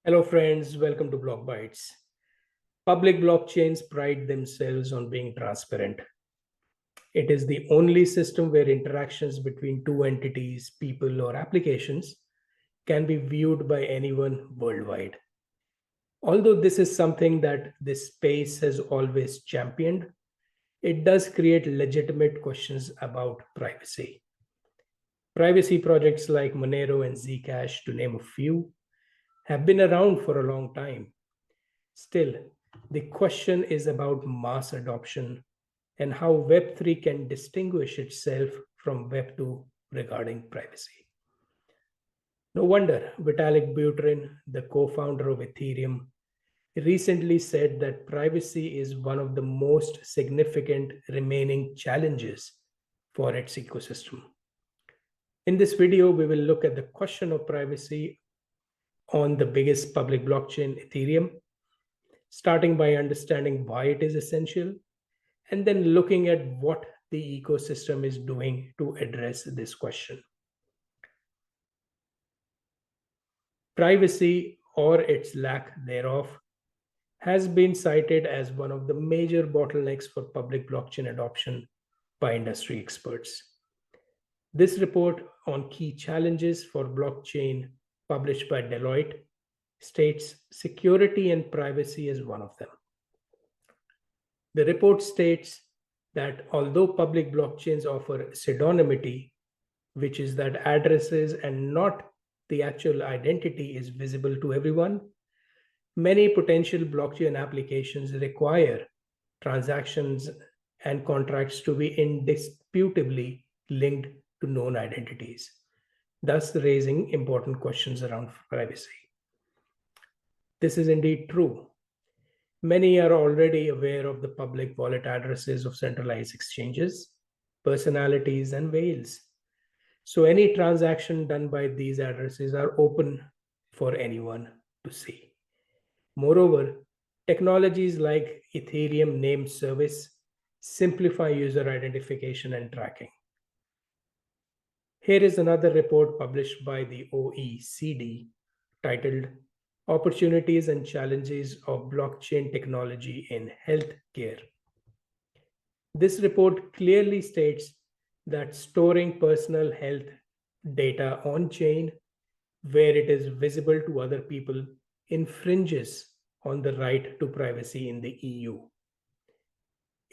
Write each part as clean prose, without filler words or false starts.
Hello, friends. Welcome to Block Bytes. Public blockchains pride themselves on being transparent. It is the only system where interactions between two entities, people, or applications can be viewed by anyone worldwide. Although this is something that this space has always championed, it does create legitimate questions about privacy. Privacy projects like Monero and Zcash, to name a few, have been around for a long time. Still, the question is about mass adoption and how Web3 can distinguish itself from Web2 regarding privacy. No wonder Vitalik Buterin, the co founder of Ethereum, recently said that privacy is one of the most significant remaining challenges for its ecosystem. In this video, we will look at the question of privacy on the biggest public blockchain, Ethereum, starting by understanding why it is essential, and then looking at what the ecosystem is doing to address this question. Privacy, or its lack thereof, has been cited as one of the major bottlenecks for public blockchain adoption by industry experts. This report on key challenges for blockchain, published by Deloitte, states security and privacy as one of them. The report states that although public blockchains offer pseudonymity, which is that addresses and not the actual identity is visible to everyone, many potential blockchain applications require transactions and contracts to be indisputably linked to known identities, thus raising important questions around privacy. This is indeed true. Many are already aware of the public wallet addresses of centralized exchanges, personalities, and whales. So any transaction done by these addresses are open for anyone to see. Moreover, technologies like Ethereum named service simplify user identification and tracking. Here is another report published by the OECD titled Opportunities and Challenges of Blockchain Technology in Healthcare. This report clearly states that storing personal health data on chain where it is visible to other people infringes on the right to privacy in the EU.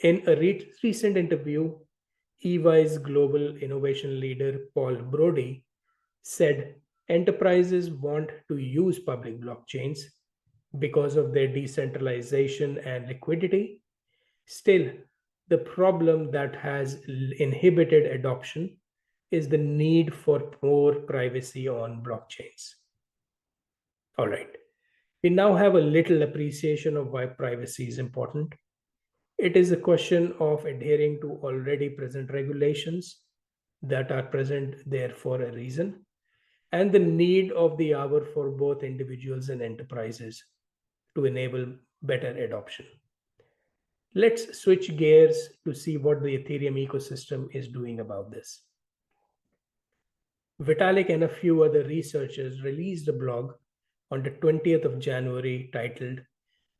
In a recent interview, EY's global innovation leader Paul Brody said enterprises want to use public blockchains because of their decentralization and liquidity. Still, the problem that has inhibited adoption is the need for more privacy on blockchains. All right, we now have a little appreciation of why privacy is important. It is a question of adhering to already present regulations that are present there for a reason, and the need of the hour for both individuals and enterprises to enable better adoption. Let's switch gears to see what the Ethereum ecosystem is doing about this. Vitalik and a few other researchers released a blog on the 20th of January titled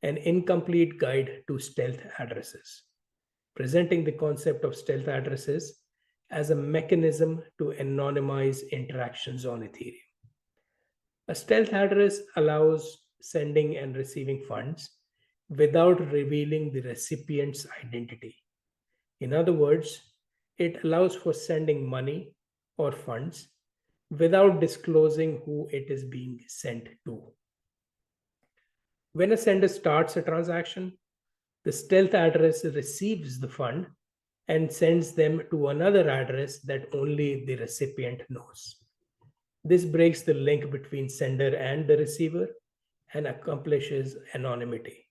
An Incomplete Guide to Stealth Addresses, presenting the concept of stealth addresses as a mechanism to anonymize interactions on Ethereum. A stealth address allows sending and receiving funds without revealing the recipient's identity. In other words, it allows for sending money or funds without disclosing who it is being sent to. When a sender starts a transaction, the stealth address receives the fund and sends them to another address that only the recipient knows. This breaks the link between sender and the receiver and accomplishes anonymity.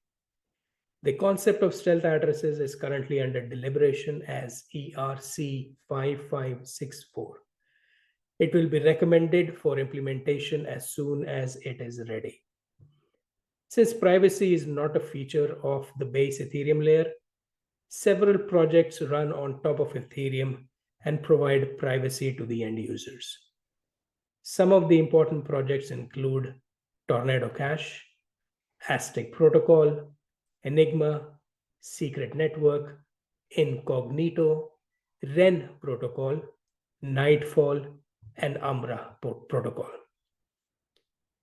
The concept of stealth addresses is currently under deliberation as ERC 5564. It will be recommended for implementation as soon as it is ready. Since privacy is not a feature of the base Ethereum layer, several projects run on top of Ethereum and provide privacy to the end users. Some of the important projects include Tornado Cash, Aztec Protocol, Enigma, Secret Network, Incognito, Wren Protocol, Nightfall, and Umbra Protocol.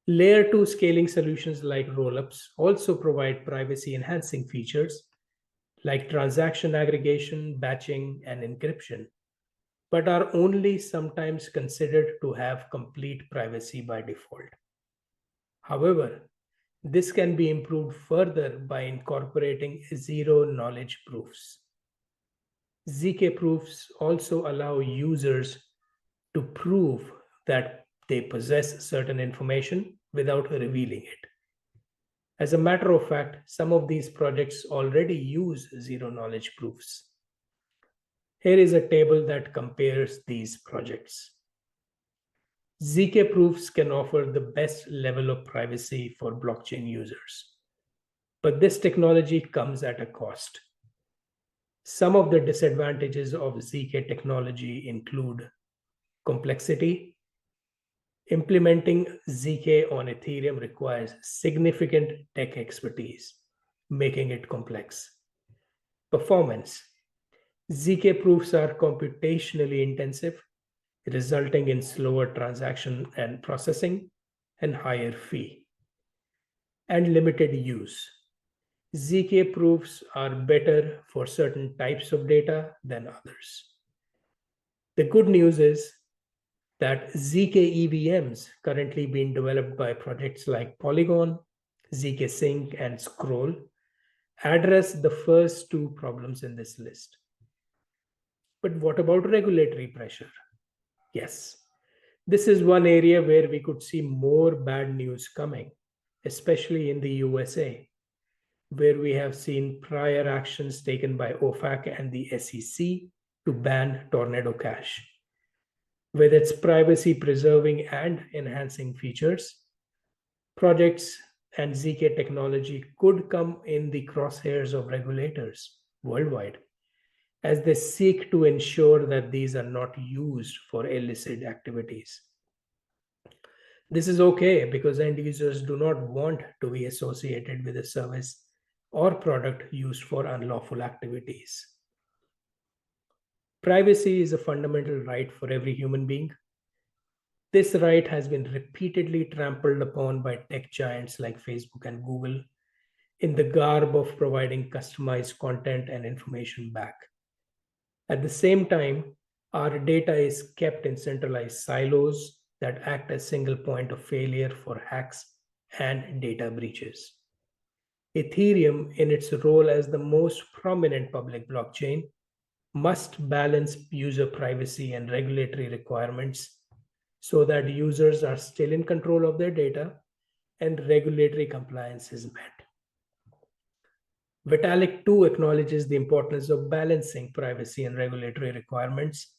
Layer 2 scaling solutions like rollups also provide privacy-enhancing features like transaction aggregation, batching, and encryption, but are only sometimes considered to have complete privacy by default. However, this can be improved further by incorporating zero-knowledge proofs. ZK proofs also allow users to prove that they possess certain information without revealing it. As a matter of fact, some of these projects already use zero-knowledge proofs. Here is a table that compares these projects. ZK proofs can offer the best level of privacy for blockchain users, but this technology comes at a cost. Some of the disadvantages of ZK technology include complexity. Implementing ZK on Ethereum requires significant tech expertise, making it complex. Performance. ZK proofs are computationally intensive, resulting in slower transaction and processing and higher fee. And limited use. ZK proofs are better for certain types of data than others. The good news is that ZK EVMs currently being developed by projects like Polygon, ZK Sync, and Scroll address the first two problems in this list. But what about regulatory pressure? Yes, this is one area where we could see more bad news coming, especially in the USA, where we have seen prior actions taken by OFAC and the SEC to ban Tornado Cash. With its privacy-preserving and enhancing features, projects and ZK technology could come in the crosshairs of regulators worldwide as they seek to ensure that these are not used for illicit activities. This is okay because end users do not want to be associated with a service or product used for unlawful activities. Privacy is a fundamental right for every human being. This right has been repeatedly trampled upon by tech giants like Facebook and Google in the garb of providing customized content and information back. At the same time, our data is kept in centralized silos that act as single point of failure for hacks and data breaches. Ethereum, in its role as the most prominent public blockchain, must balance user privacy and regulatory requirements so that users are still in control of their data and regulatory compliance is met. Vitalik too acknowledges the importance of balancing privacy and regulatory requirements,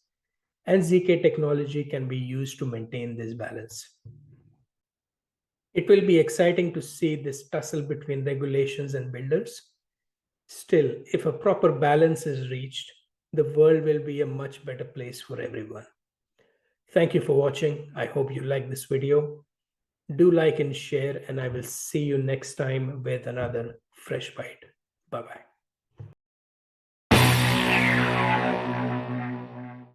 and ZK technology can be used to maintain this balance. It will be exciting to see this tussle between regulations and builders. Still, if a proper balance is reached, the world will be a much better place for everyone. Thank you for watching. I hope you liked this video. Do like and share, and I will see you next time with another fresh bite. Bye-bye.